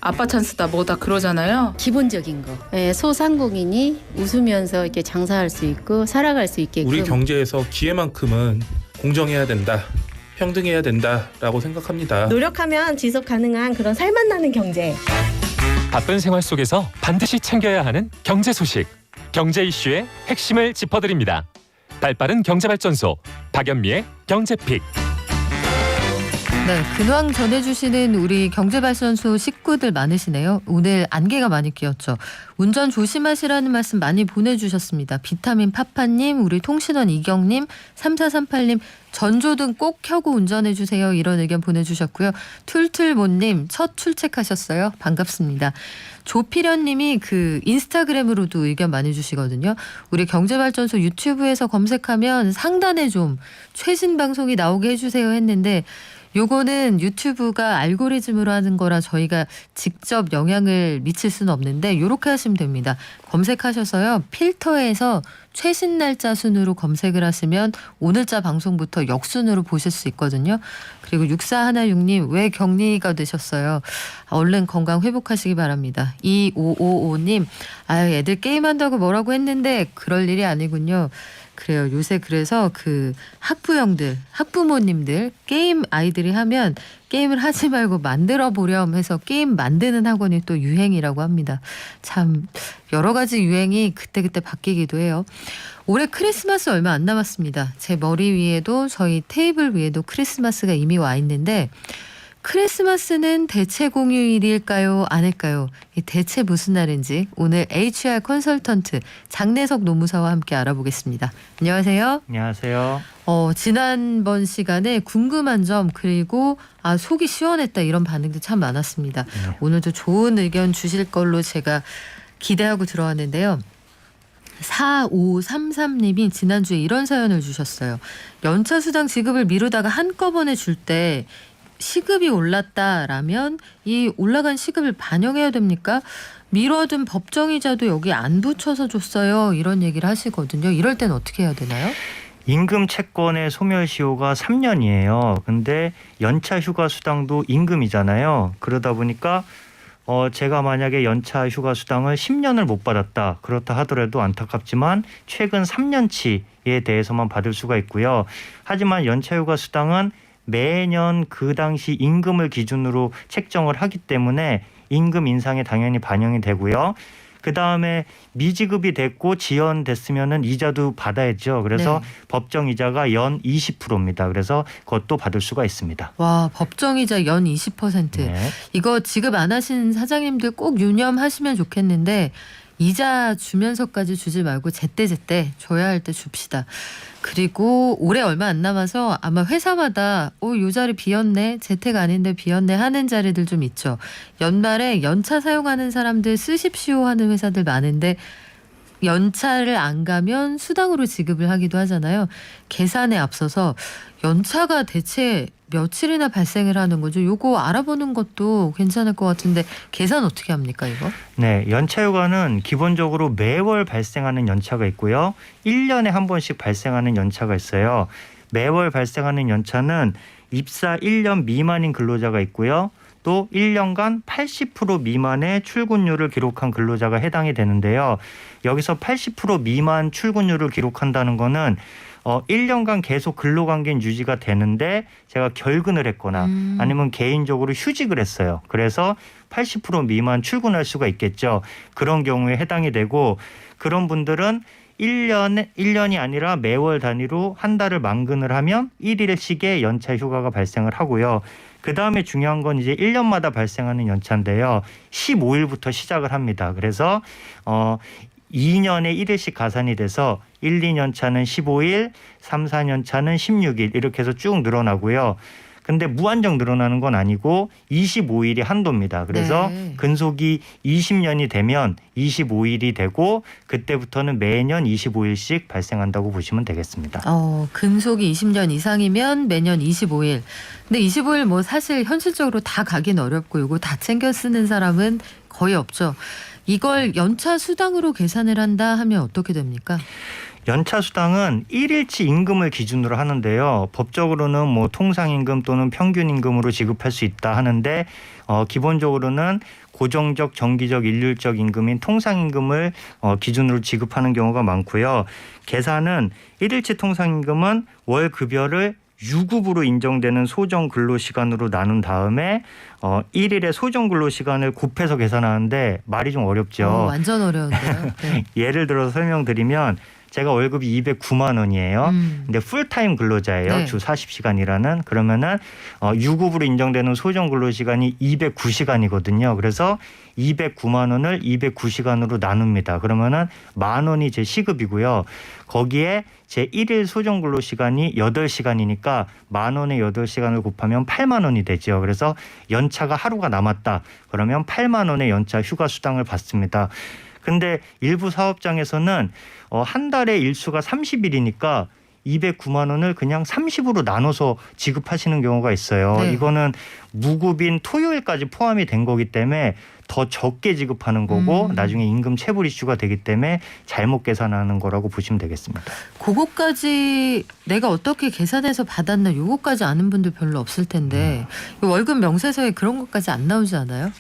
아빠 찬스다 뭐다 그러잖아요. 기본적인 거. 예, 소상공인이 웃으면서 이렇게 장사할 수 있고 살아갈 수 있게끔. 우리 경제에서 기회만큼은 공정해야 된다, 평등해야 된다라고 생각합니다. 노력하면 지속 가능한 그런 살맛 나는 경제. 바쁜 생활 속에서 반드시 챙겨야 하는 경제 소식. 경제 이슈의 핵심을 짚어드립니다. 발빠른 경제발전소 박연미의 경제픽. 네, 근황 전해주시는 우리 경제발전소 식구들 많으시네요. 오늘 안개가 많이 끼었죠. 운전 조심하시라는 말씀 많이 보내주셨습니다. 비타민 파파님, 우리 통신원 이경님, 3438님, 전조등 꼭 켜고 운전해주세요. 이런 의견 보내주셨고요. 툴툴모님 첫 출첵하셨어요. 반갑습니다. 조필현님이 그 인스타그램으로도 의견 많이 주시거든요. 우리 경제발전소 유튜브에서 검색하면 상단에 좀 최신 방송이 나오게 해주세요 했는데 요거는 유튜브가 알고리즘으로 하는 거라 저희가 직접 영향을 미칠 수는 없는데 요렇게 하시면 됩니다. 검색하셔서요. 필터에서 최신 날짜 순으로 검색을 하시면 오늘자 방송부터 역순으로 보실 수 있거든요. 그리고 6416님 왜 격리가 되셨어요? 얼른 건강 회복하시기 바랍니다. 2555님 아유 애들 게임한다고 뭐라고 했는데 그럴 일이 아니군요. 그래요. 요새 그래서 그 학부형들, 학부모님들 게임 아이들이 하면 게임을 하지 말고 만들어 보렴 해서 게임 만드는 학원이 또 유행이라고 합니다. 참 여러 가지 유행이 그때그때 바뀌기도 해요. 올해 크리스마스 얼마 안 남았습니다. 제 머리 위에도 저희 테이블 위에도 크리스마스가 이미 와 있는데 크리스마스는 대체 공휴일일까요? 아닐까요? 대체 무슨 날인지 오늘 HR 컨설턴트 장내석 노무사와 함께 알아보겠습니다. 안녕하세요. 안녕하세요. 지난번 시간에 궁금한 점 그리고 속이 시원했다 이런 반응도 참 많았습니다. 네. 오늘도 좋은 의견 주실 걸로 제가 기대하고 들어왔는데요. 4533님이 지난주에 이런 사연을 주셨어요. 연차 수당 지급을 미루다가 한꺼번에 줄 때 시급이 올랐다라면 이 올라간 시급을 반영해야 됩니까? 미뤄둔 법정이자도 여기 안 붙여서 줬어요. 이런 얘기를 하시거든요. 이럴 땐 어떻게 해야 되나요? 임금 채권의 소멸시효가 3년이에요. 근데 연차 휴가 수당도 임금이잖아요. 그러다 보니까 제가 만약에 연차 휴가 수당을 10년을 못 받았다. 그렇다 하더라도 안타깝지만 최근 3년치에 대해서만 받을 수가 있고요. 하지만 연차 휴가 수당은 매년 그 당시 임금을 기준으로 책정을 하기 때문에 임금 인상에 당연히 반영이 되고요. 그다음에 미지급이 됐고 지연됐으면은 이자도 받아야죠. 그래서 네. 법정 이자가 연 20%입니다. 그래서 그것도 받을 수가 있습니다. 와, 법정이자 연 20%. 네. 이거 지급 안 하신 사장님들 꼭 유념하시면 좋겠는데 이자 주면서까지 주지 말고 제때제때 줘야 할 때 줍시다. 그리고 올해 얼마 안 남아서 아마 회사마다 요 자리 비었네, 재택 아닌데 비었네 하는 자리들 좀 있죠. 연말에 연차 사용하는 사람들 쓰십시오 하는 회사들 많은데 연차를 안 가면 수당으로 지급을 하기도 하잖아요. 계산에 앞서서 연차가 대체 며칠이나 발생을 하는 거죠. 요거 알아보는 것도 괜찮을 것 같은데 계산 어떻게 합니까 이거? 네, 연차 휴가는 기본적으로 매월 발생하는 연차가 있고요. 1년에 한 번씩 발생하는 연차가 있어요. 매월 발생하는 연차는 입사 1년 미만인 근로자가 있고요. 또 1년간 80% 미만의 출근율을 기록한 근로자가 해당이 되는데요. 여기서 80% 미만 출근율을 기록한다는 거는 1년간 계속 근로관계는 유지가 되는데 제가 결근을 했거나 아니면 개인적으로 휴직을 했어요. 그래서 80% 미만 출근할 수가 있겠죠. 그런 경우에 해당이 되고 그런 분들은 1년이 아니라 매월 단위로 한 달을 만근을 하면 1일씩의 연차 휴가가 발생을 하고요. 그다음에 중요한 건 이제 1년마다 발생하는 연차인데요. 15일부터 시작을 합니다. 그래서 2년에 1일씩 가산이 돼서 1, 2년 차는 15일, 3, 4년 차는 16일 이렇게 해서 쭉 늘어나고요. 근데 무한정 늘어나는 건 아니고 25일이 한도입니다. 그래서 네. 근속이 20년이 되면 25일이 되고 그때부터는 매년 25일씩 발생한다고 보시면 되겠습니다. 근속이 20년 이상이면 매년 25일. 근데 25일 뭐 사실 현실적으로 다 가긴 어렵고 이거 다 챙겨 쓰는 사람은 거의 없죠. 이걸 연차 수당으로 계산을 한다 하면 어떻게 됩니까? 연차 수당은 1일치 임금을 기준으로 하는데요. 법적으로는 뭐 통상임금 또는 평균임금으로 지급할 수 있다 하는데 기본적으로는 고정적, 정기적, 일률적 임금인 통상임금을 기준으로 지급하는 경우가 많고요. 계산은 1일치 통상임금은 월 급여를 유급으로 인정되는 소정 근로시간으로 나눈 다음에 1일의 소정 근로시간을 곱해서 계산하는데 말이 좀 어렵죠. 완전 어려운데요. 네. 예를 들어서 설명드리면 제가 월급이 209만 원이에요. 근데 풀타임 근로자예요. 네. 주 40시간 일하는. 그러면은 유급으로 인정되는 소정 근로시간이 209시간이거든요. 그래서 209만 원을 209시간으로 나눕니다. 그러면은 10,000원이 제 시급이고요. 거기에 제 1일 소정 근로시간이 8시간이니까 10,000원에 8시간을 곱하면 8만 원이 되죠. 그래서 연차가 하루가 남았다. 그러면 8만 원의 연차 휴가 수당을 받습니다. 근데 일부 사업장에서는 한 달에 일수가 30일이니까 209만 원을 그냥 30으로 나눠서 지급하시는 경우가 있어요. 네. 이거는 무급인 토요일까지 포함이 된 거기 때문에 더 적게 지급하는 거고 나중에 임금 체불 이슈가 되기 때문에 잘못 계산하는 거라고 보시면 되겠습니다. 그거까지 내가 어떻게 계산해서 받았나 요거까지 아는 분들 별로 없을 텐데 월급 명세서에 그런 것까지 안 나오지 않아요?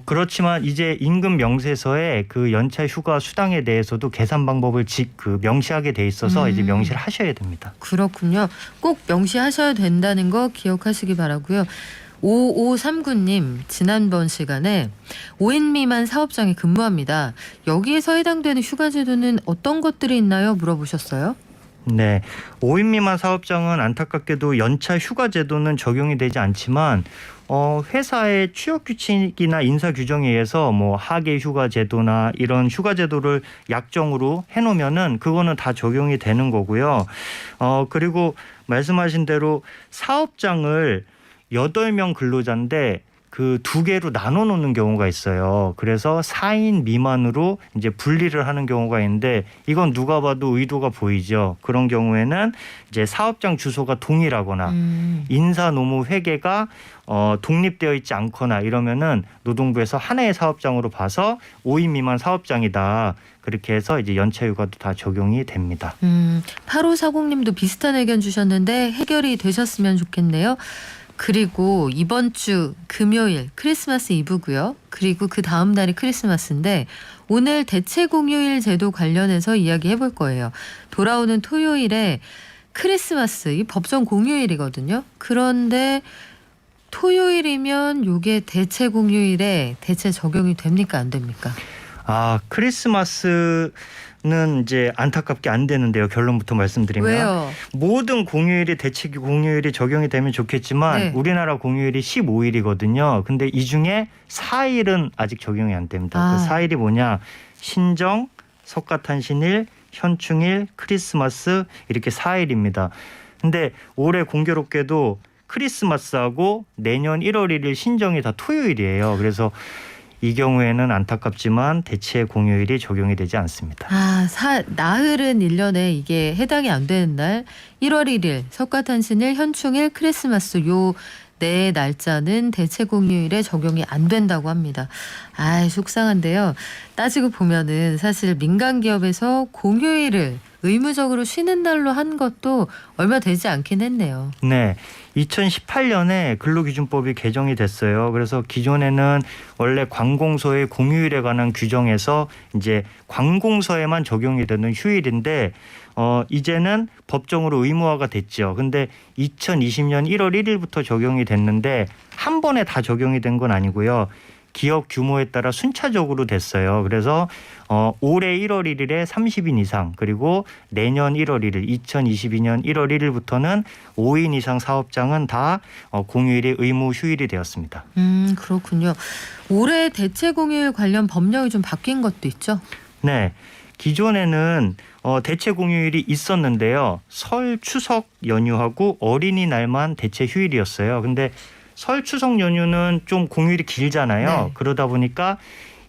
그렇지만 이제 임금 명세서에 그 연차 휴가 수당에 대해서도 계산 방법을 명시하게 돼 있어서 이제 명시를 하셔야 됩니다. 그렇군요. 꼭 명시하셔야 된다는 거 기억하시기 바라고요. 5539님 지난번 시간에 5인 미만 사업장에 근무합니다. 여기에서 해당되는 휴가 제도는 어떤 것들이 있나요? 물어보셨어요. 네, 5인 미만 사업장은 안타깝게도 연차 휴가 제도는 적용이 되지 않지만 회사의 취업 규칙이나 인사 규정에 의해서 뭐 하계 휴가 제도나 이런 휴가 제도를 약정으로 해놓으면은 그거는 다 적용이 되는 거고요. 그리고 말씀하신 대로 사업장을 8명 근로자인데 그 2개로 나눠 놓는 경우가 있어요. 그래서 4인 미만으로 이제 분리를 하는 경우가 있는데 이건 누가 봐도 의도가 보이죠. 그런 경우에는 이제 사업장 주소가 동일하거나 인사 노무 회계가 독립되어 있지 않거나 이러면은 노동부에서 하나의 사업장으로 봐서 5인 미만 사업장이다. 그렇게 해서 이제 연차 휴가도 다 적용이 됩니다. 8540님도 비슷한 의견 주셨는데 해결이 되셨으면 좋겠네요. 그리고 이번 주 금요일 크리스마스 이브고요. 그리고 그 다음 날이 크리스마스인데 오늘 대체 공휴일 제도 관련해서 이야기해 볼 거예요. 돌아오는 토요일에 크리스마스 이 법정 공휴일이거든요. 그런데 토요일이면 이게 대체 공휴일에 대체 적용이 됩니까 안 됩니까? 크리스마스는 이제 안타깝게 안 되는데요. 결론부터 말씀드리면. 왜요? 모든 공휴일이 대체 공휴일이 적용이 되면 좋겠지만 네. 우리나라 공휴일이 15일이거든요. 근데 이 중에 4일은 아직 적용이 안 됩니다. 그 4일이 뭐냐? 신정, 석가탄신일, 현충일, 크리스마스 이렇게 4일입니다. 근데 올해 공교롭게도 크리스마스하고 내년 1월 1일 신정이 다 토요일이에요. 그래서 이 경우에는 안타깝지만 대체 공휴일이 적용이 되지 않습니다. 나흘은 1년에 이게 해당이 안 되는 날 1월 1일 석가탄신일, 현충일, 크리스마스 요 네 날짜는 대체 공휴일에 적용이 안 된다고 합니다. 속상한데요. 따지고 보면은 사실 민간 기업에서 공휴일을 의무적으로 쉬는 날로 한 것도 얼마 되지 않긴 했네요. 네. 2018년에 근로기준법이 개정이 됐어요. 그래서 기존에는 원래 관공서의 공휴일에 관한 규정에서 이제 관공서에만 적용이 되는 휴일인데 이제는 법정으로 의무화가 됐죠. 근데 2020년 1월 1일부터 적용이 됐는데 한 번에 다 적용이 된 건 아니고요. 기업 규모에 따라 순차적으로 됐어요. 그래서 올해 1월 1일에 30인 이상 그리고 내년 1월 1일 2022년 1월 1일부터는 5인 이상 사업장은 다 공휴일이 의무 휴일이 되었습니다. 그렇군요. 올해 대체 공휴일 관련 법령이 좀 바뀐 것도 있죠? 네. 기존에는 대체 공휴일이 있었는데요. 설 추석 연휴하고 어린이날만 대체 휴일이었어요. 근데 설 추석 연휴는 좀 공휴일이 길잖아요. 네. 그러다 보니까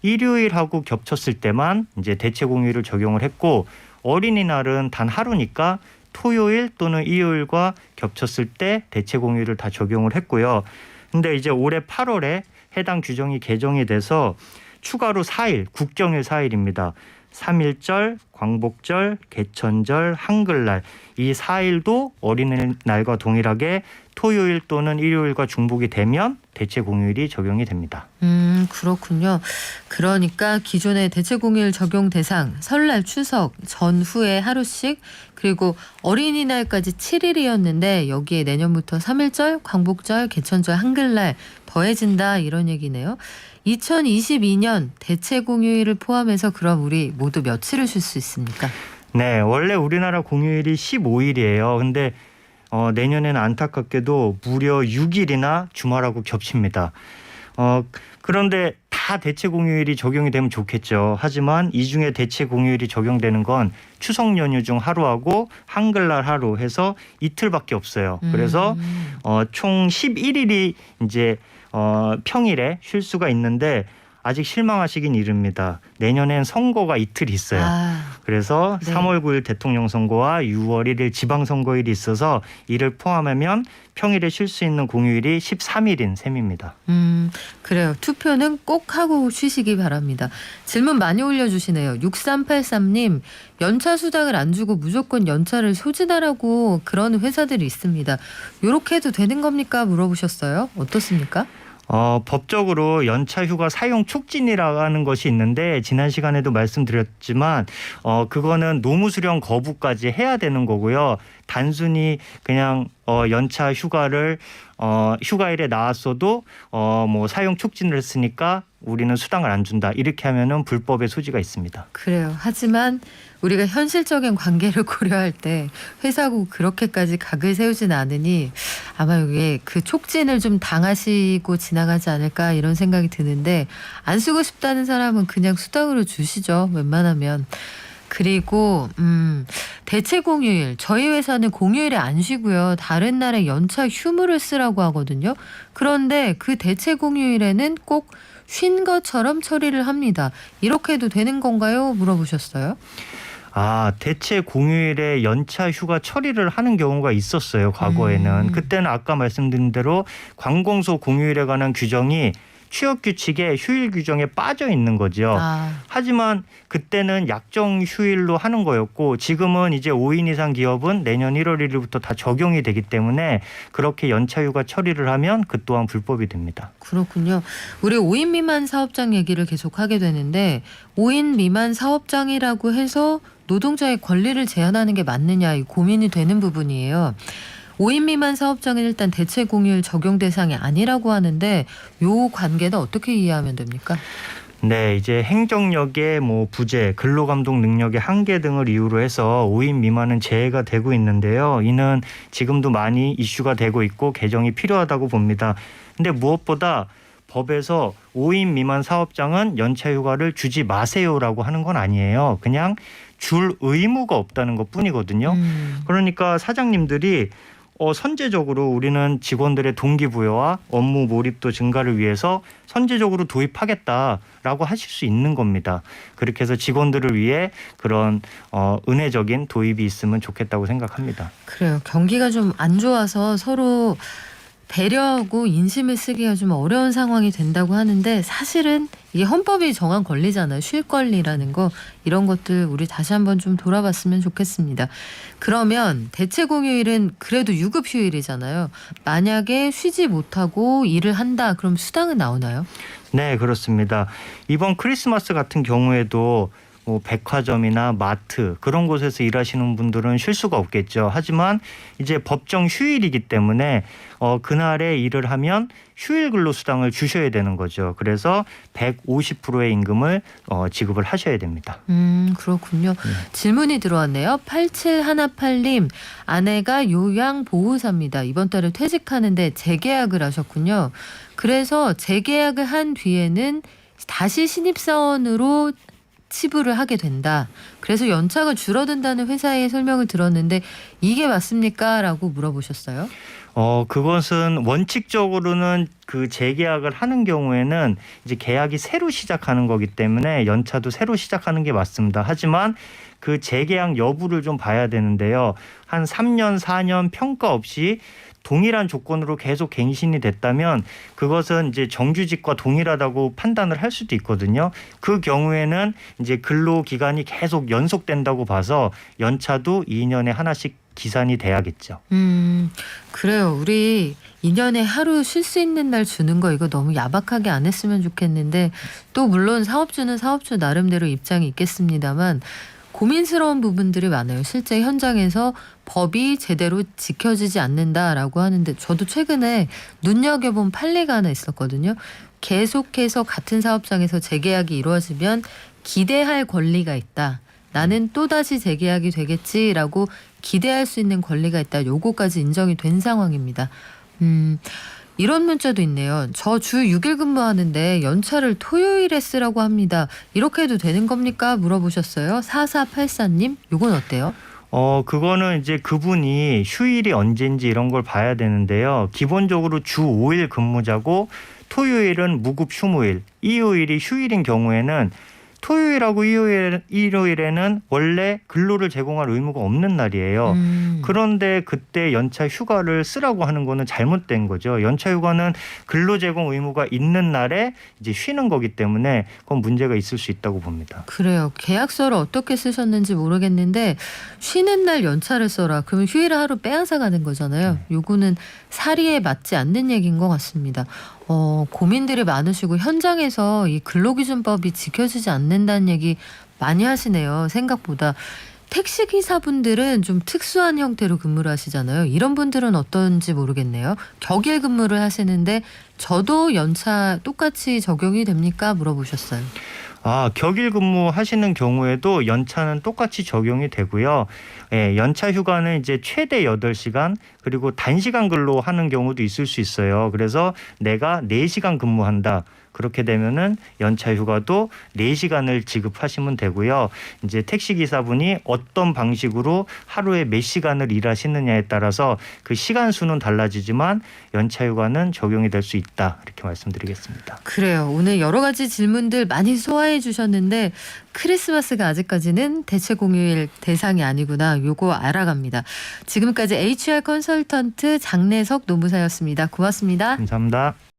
일요일하고 겹쳤을 때만 이제 대체 공휴일을 적용을 했고 어린이날은 단 하루니까 토요일 또는 일요일과 겹쳤을 때 대체 공휴일을 다 적용을 했고요. 근데 이제 올해 8월에 해당 규정이 개정이 돼서 추가로 4일, 국경일 4일입니다. 3.1절, 광복절, 개천절, 한글날 이 4일도 어린이날과 동일하게 토요일 또는 일요일과 중복이 되면 대체 공휴일이 적용이 됩니다. 그렇군요. 그러니까 기존의 대체 공휴일 적용 대상 설날 추석 전후에 하루씩 그리고 어린이날까지 7일이었는데 여기에 내년부터 3.1절, 광복절, 개천절, 한글날 더해진다 이런 얘기네요. 2022년 대체 공휴일을 포함해서 그럼 우리 모두 며칠을 쉴 수 있습니까? 네, 원래 우리나라 공휴일이 15일이에요. 근데 내년에는 안타깝게도 무려 6일이나 주말하고 겹칩니다. 그런데 다 대체 공휴일이 적용이 되면 좋겠죠. 하지만 이 중에 대체 공휴일이 적용되는 건 추석 연휴 중 하루하고 한글날 하루 해서 이틀밖에 없어요. 그래서 총 11일이 이제 평일에 쉴 수가 있는데 아직 실망하시긴 이릅니다. 내년엔 선거가 이틀 있어요. 그래서 네. 3월 9일 대통령 선거와 6월 1일 지방선거일이 있어서 이를 포함하면 평일에 쉴 수 있는 공휴일이 13일인 셈입니다. 그래요. 투표는 꼭 하고 쉬시기 바랍니다. 질문 많이 올려주시네요. 6383님 연차 수당을 안 주고 무조건 연차를 소진하라고 그런 회사들이 있습니다. 요렇게 해도 되는 겁니까? 물어보셨어요. 어떻습니까? 법적으로 연차 휴가 사용 촉진이라는 것이 있는데 지난 시간에도 말씀드렸지만 그거는 노무 수령 거부까지 해야 되는 거고요. 단순히 그냥 연차 휴가를 휴가일에 나왔어도 뭐 사용 촉진을 했으니까 우리는 수당을 안 준다. 이렇게 하면은 불법의 소지가 있습니다. 그래요. 하지만 우리가 현실적인 관계를 고려할 때 회사고 그렇게까지 각을 세우진 않으니 아마 이게 그 촉진을 좀 당하시고 지나가지 않을까 이런 생각이 드는데 안 쓰고 싶다는 사람은 그냥 수당으로 주시죠. 웬만하면. 그리고 대체 공휴일 저희 회사는 공휴일에 안 쉬고요. 다른 날에 연차 휴무를 쓰라고 하거든요. 그런데 그 대체 공휴일에는 꼭 쉰 것처럼 처리를 합니다. 이렇게 해도 되는 건가요? 물어보셨어요. 대체 공휴일에 연차 휴가 처리를 하는 경우가 있었어요. 과거에는. 그때는 아까 말씀드린 대로 관공서 공휴일에 관한 규정이 취업 규칙에 휴일 규정에 빠져 있는 거죠. 하지만 그때는 약정 휴일로 하는 거였고 지금은 이제 5인 이상 기업은 내년 1월 1일부터 다 적용이 되기 때문에 그렇게 연차 휴가 처리를 하면 그 또한 불법이 됩니다. 그렇군요. 우리 5인 미만 사업장 얘기를 계속 하게 되는데 5인 미만 사업장이라고 해서 노동자의 권리를 제한하는 게 맞느냐 이 고민이 되는 부분이에요. 5인 미만 사업장은 일단 대체 공휴일 적용 대상이 아니라고 하는데 요 관계는 어떻게 이해하면 됩니까? 네, 이제 행정력의 부재, 근로감독 능력의 한계 등을 이유로 해서 5인 미만은 제외가 되고 있는데요. 이는 지금도 많이 이슈가 되고 있고 개정이 필요하다고 봅니다. 근데 무엇보다 법에서 5인 미만 사업장은 연차 휴가를 주지 마세요라고 하는 건 아니에요. 그냥 줄 의무가 없다는 것뿐이거든요. 그러니까 사장님들이 선제적으로 우리는 직원들의 동기부여와 업무 몰입도 증가를 위해서 선제적으로 도입하겠다라고 하실 수 있는 겁니다. 그렇게 해서 직원들을 위해 그런 은혜적인 도입이 있으면 좋겠다고 생각합니다. 그래요. 경기가 좀 안 좋아서 서로 배려하고 인심을 쓰기가 좀 어려운 상황이 된다고 하는데 사실은 이게 헌법이 정한 권리잖아요. 쉴 권리라는 거 이런 것들 우리 다시 한번 좀 돌아봤으면 좋겠습니다. 그러면 대체 공휴일은 그래도 유급 휴일이잖아요. 만약에 쉬지 못하고 일을 한다 그럼 수당은 나오나요? 네, 그렇습니다. 이번 크리스마스 같은 경우에도 백화점이나 마트 그런 곳에서 일하시는 분들은 쉴 수가 없겠죠. 하지만 이제 법정 휴일이기 때문에 그날에 일을 하면 휴일 근로수당을 주셔야 되는 거죠. 그래서 150%의 임금을 지급을 하셔야 됩니다. 그렇군요. 질문이 들어왔네요. 8718님 아내가 요양보호사입니다. 이번 달에 퇴직하는데 재계약을 하셨군요. 그래서 재계약을 한 뒤에는 다시 신입사원으로 치부를 하게 된다. 그래서 연차가 줄어든다는 회사의 설명을 들었는데 이게 맞습니까? 라고 물어보셨어요. 그것은 원칙적으로는 그 재계약을 하는 경우에는 이제 계약이 새로 시작하는 거기 때문에 연차도 새로 시작하는 게 맞습니다. 하지만 그 재계약 여부를 좀 봐야 되는데요. 한 3년, 4년 평가 없이 동일한 조건으로 계속 갱신이 됐다면 그것은 이제 정규직과 동일하다고 판단을 할 수도 있거든요. 그 경우에는 이제 근로 기간이 계속 연속된다고 봐서 연차도 2년에 하나씩 기산이 돼야겠죠. 그래요. 우리 2년에 하루 쉴 수 있는 날 주는 거 이거 너무 야박하게 안 했으면 좋겠는데 또 물론 사업주는 사업주 나름대로 입장이 있겠습니다만 고민스러운 부분들이 많아요. 실제 현장에서 법이 제대로 지켜지지 않는다라고 하는데 저도 최근에 눈여겨본 판례가 하나 있었거든요. 계속해서 같은 사업장에서 재계약이 이루어지면 기대할 권리가 있다. 나는 또다시 재계약이 되겠지라고 기대할 수 있는 권리가 있다. 요거까지 인정이 된 상황입니다. 이런 문자도 있네요. 저 주 6일 근무하는데 연차를 토요일에 쓰라고 합니다. 이렇게 해도 되는 겁니까? 물어보셨어요. 4484님. 요건 어때요? 그거는 이제 그분이 휴일이 언제인지 이런 걸 봐야 되는데요. 기본적으로 주 5일 근무자고 토요일은 무급 휴무일, 일요일이 휴일인 경우에는 토요일하고 일요일에는 원래 근로를 제공할 의무가 없는 날이에요. 그런데 그때 연차 휴가를 쓰라고 하는 거는 잘못된 거죠. 연차 휴가는 근로 제공 의무가 있는 날에 이제 쉬는 거기 때문에 그건 문제가 있을 수 있다고 봅니다. 그래요. 계약서를 어떻게 쓰셨는지 모르겠는데 쉬는 날 연차를 써라. 그러면 휴일을 하루 빼앗아 가는 거잖아요. 요거는 사리에 맞지 않는 얘기인 것 같습니다. 고민들이 많으시고 현장에서 이 근로기준법이 지켜지지 않는다는 얘기 많이 하시네요. 생각보다. 택시기사분들은 좀 특수한 형태로 근무를 하시잖아요. 이런 분들은 어떤지 모르겠네요. 격일 근무를 하시는데 저도 연차 똑같이 적용이 됩니까? 물어보셨어요. 격일 근무하시는 경우에도 연차는 똑같이 적용이 되고요. 연차 휴가는 이제 최대 8시간 그리고 단시간 근로하는 경우도 있을 수 있어요. 그래서 내가 4시간 근무한다. 그렇게 되면은 연차 휴가도 4시간을 지급하시면 되고요. 이제 택시 기사분이 어떤 방식으로 하루에 몇 시간을 일하시느냐에 따라서 그 시간 수는 달라지지만 연차 휴가는 적용이 될 수 있다. 이렇게 말씀드리겠습니다. 그래요. 오늘 여러 가지 질문들 많이 소화해 주셨는데 크리스마스가 아직까지는 대체 공휴일 대상이 아니구나. 요거 알아갑니다. 지금까지 HR 컨설턴트 장래석 노무사였습니다. 고맙습니다. 감사합니다.